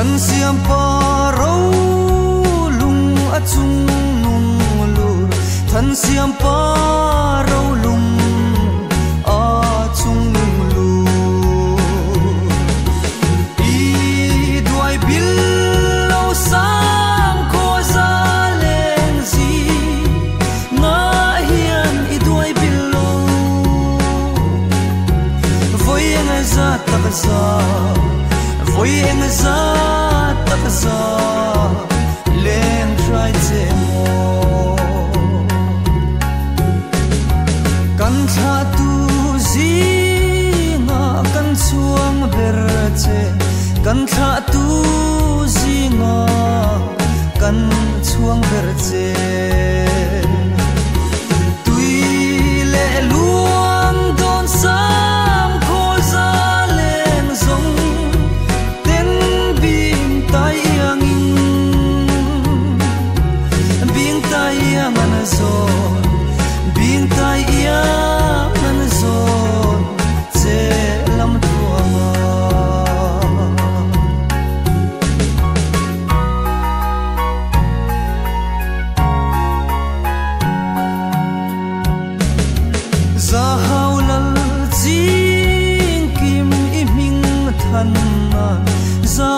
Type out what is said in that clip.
kan siam paro lung achung nung lur than siam paro lung achung nung lur i duai bil lo sang ko za leng zi nga hian i duai bil lo voi nga za tak za voi nga za tak za leng trai che mo kan tha tu zi nga kan chuang ber che kan tha tu zi nga kan chuang ber che tui le luang don sam ko za leng zong ten bing tai yang in bing tai yang an zon bing tai yang an zon che lam tuanga za hau lal jing kim i ming than na za